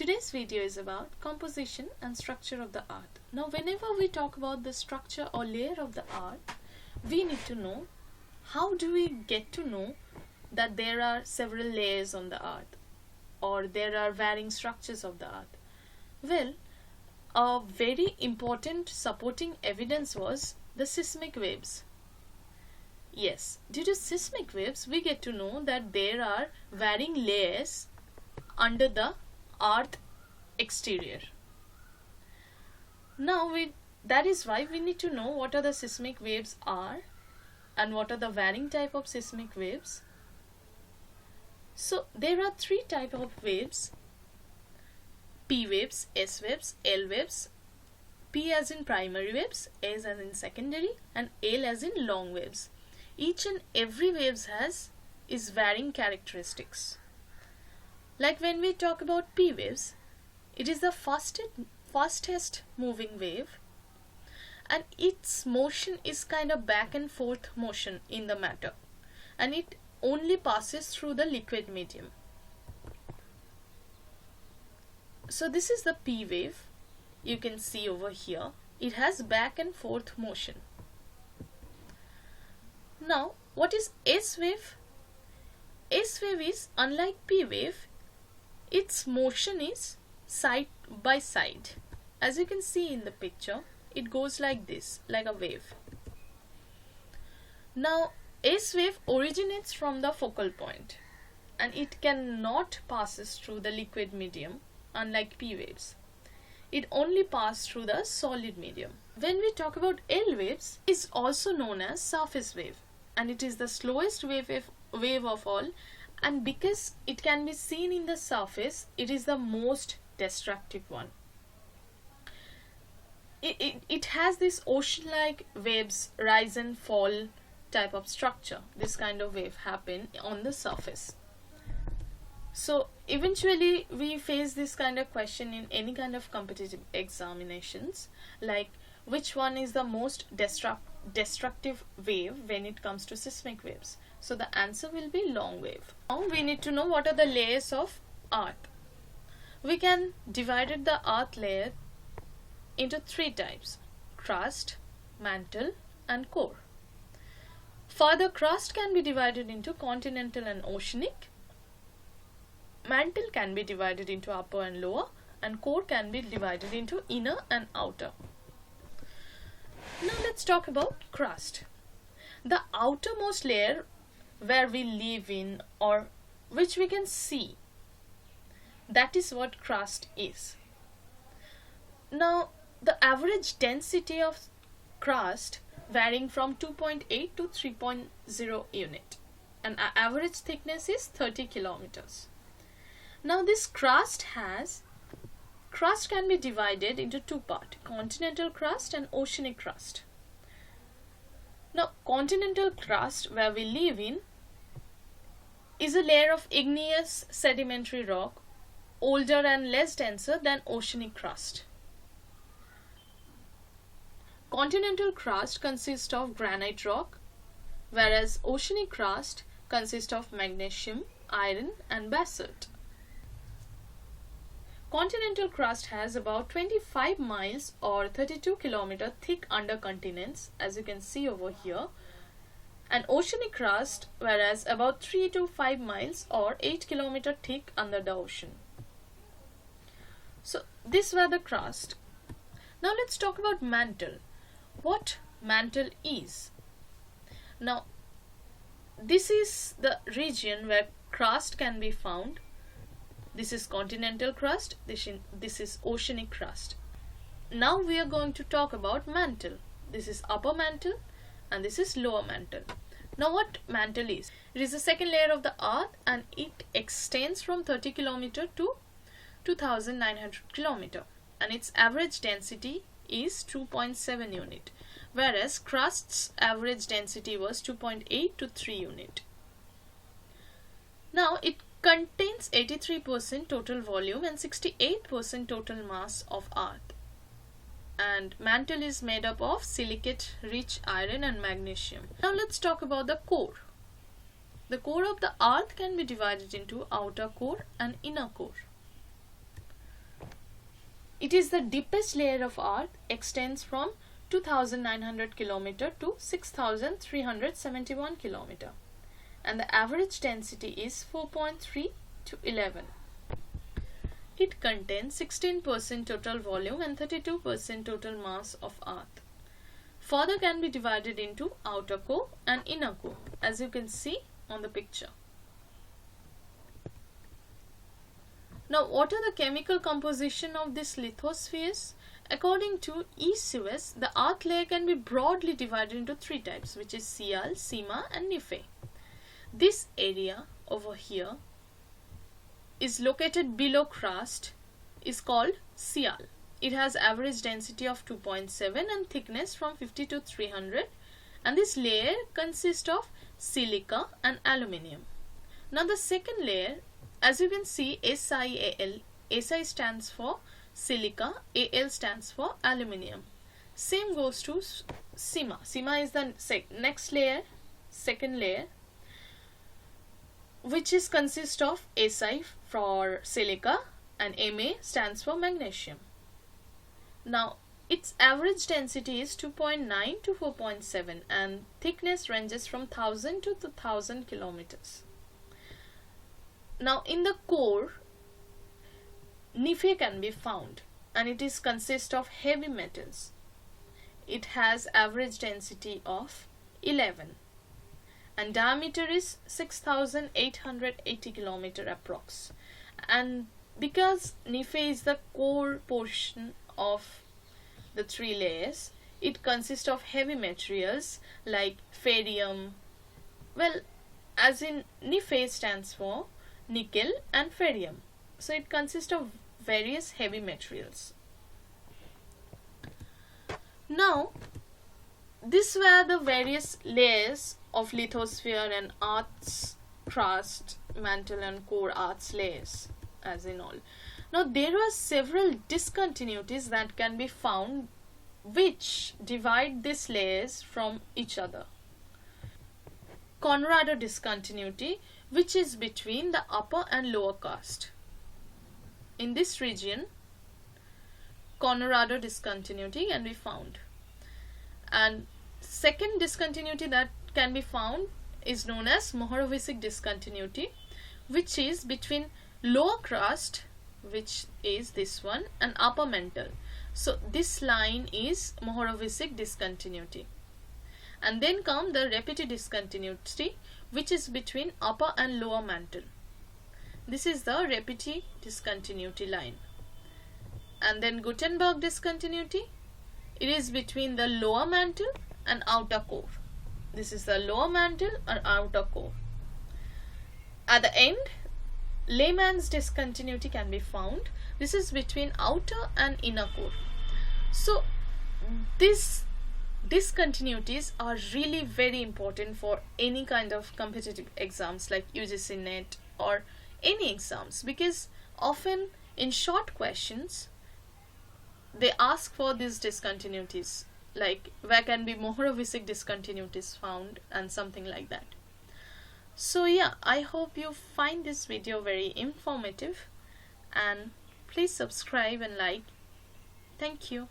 Today's video is about composition and structure of the earth. Now whenever we talk about the structure or layer of the earth, we need to know how do we get to know that there are several layers on the earth or there are varying structures of the earth. Well, a very important supporting evidence was the seismic waves. Yes, due to seismic waves we get to know that there are varying layers under the earth exterior. Now that is why we need to know what are the seismic waves are and what are the varying type of seismic waves. So there are three types of waves: P waves, S waves, L waves. P as in primary waves, S as in secondary, and L as in long waves. Each and every waves is varying characteristics. Like when we talk about P waves, it is the fastest moving wave, and its motion is kind of back and forth motion in the matter, and it only passes through the liquid medium. So this is the P wave. You can see over here it has back and forth motion. Now what is S wave? S wave is, unlike P wave, its motion is side by side. As you can see in the picture, it goes like this, like a wave. Now S wave originates from the focal point and it cannot passes through the liquid medium, unlike P waves. It only passes through the solid medium. When we talk about L waves, it is also known as surface wave, and it is the slowest wave of all, and because it can be seen in the surface, it is the most destructive one. It has this ocean-like waves, rise and fall type of structure. This kind of wave happen on the surface. So eventually we face this kind of question in any kind of competitive examinations, like which one is the most destructive wave when it comes to seismic waves. So the answer will be long wave. Now we need to know what are the layers of earth. We can divide the earth layer into three types: crust, mantle, and core. Further, crust can be divided into continental and oceanic. Mantle can be divided into upper and lower, and core can be divided into inner and outer. Now let's talk about crust. The outermost layer where we live in, or which we can see, that is what crust is. Now the average density of crust varying from 2.8 to 3.0 unit, and our average thickness is 30 kilometers. Now this crust can be divided into two parts: continental crust and oceanic crust. Now continental crust, where we live in, is a layer of igneous sedimentary rock, older and less denser than oceanic crust. Continental crust consists of granite rock, whereas oceanic crust consists of magnesium, iron, and basalt. Continental crust has about 25 miles or 32 kilometers thick under continents, as you can see over here, and oceanic crust, whereas about 3 to 5 miles or 8 kilometers thick under the ocean. So these were the crust. Now let's talk about mantle. What mantle is? Now this is the region where crust can be found. This is continental crust, this is oceanic crust. Now we are going to talk about mantle. This is upper mantle and this is lower mantle. Now what mantle is? It is the second layer of the earth, and it extends from 30 km to 2900 km, and its average density is 2.7 unit, whereas crust's average density was 2.8 to 3 unit. Now it contains 83% total volume and 68% total mass of earth, and mantle is made up of silicate rich iron and magnesium. Now let's talk about the core. The core of the earth can be divided into outer core and inner core. it is the deepest layer of Earth, extends from 2,900 km to 6,371 km, and the average density is 4.3 to 11. It contains 16% total volume and 32% total mass of Earth. Further can be divided into outer core and inner core, as you can see on the picture. Now, what are the chemical composition of these lithospheres? According to ECUS, the Earth layer can be broadly divided into three types, which is Sial, Sima and Nephe. This area over here is located below crust, is called Sial. It has average density of 2.7 and thickness from 50 to 300, and this layer consists of silica and aluminium. Now the second layer, as you can see, SiAl, Si stands for silica, Al stands for aluminium. Same goes to Sima. Sima is the next layer, second layer, which is consist of Si for silica and Ma stands for magnesium. Now its average density is 2.9 to 4.7 and thickness ranges from 1000 to 2000 kilometers. Now in the core, Nephe can be found, and it is consist of heavy metals. It has average density of 11 and diameter is 6,880 km approx. And because Nephe is the core portion of the three layers, it consists of heavy materials like ferrium. Well, as in Nephe stands for nickel and ferrium, so it consists of various heavy materials. Now these were the various layers of lithosphere and Earth's crust, mantle and core Earth's layers, as in all. Now there are several discontinuities that can be found which divide these layers from each other. Conrado discontinuity, which is between the upper and lower crust. In this region, Conrado discontinuity can be found. And second discontinuity that can be found is known as Mohorovičić discontinuity, which is between lower crust, which is this one, and upper mantle. So this line is Mohorovičić discontinuity. And then come the Repetti discontinuity, which is between upper and lower mantle. This is the Repetti discontinuity line. And then Gutenberg discontinuity, it is between the lower mantle and outer core. This is the lower mantle and outer core. At the end, Lehmann's discontinuity can be found. This is between outer and inner core. So these discontinuities are really very important for any kind of competitive exams like UGC NET or any exams, because often in short questions they ask for these discontinuities, like where can be Mohorovičić discontinuities found and something like that. So yeah, I hope you find this video very informative, and please subscribe and like. Thank you.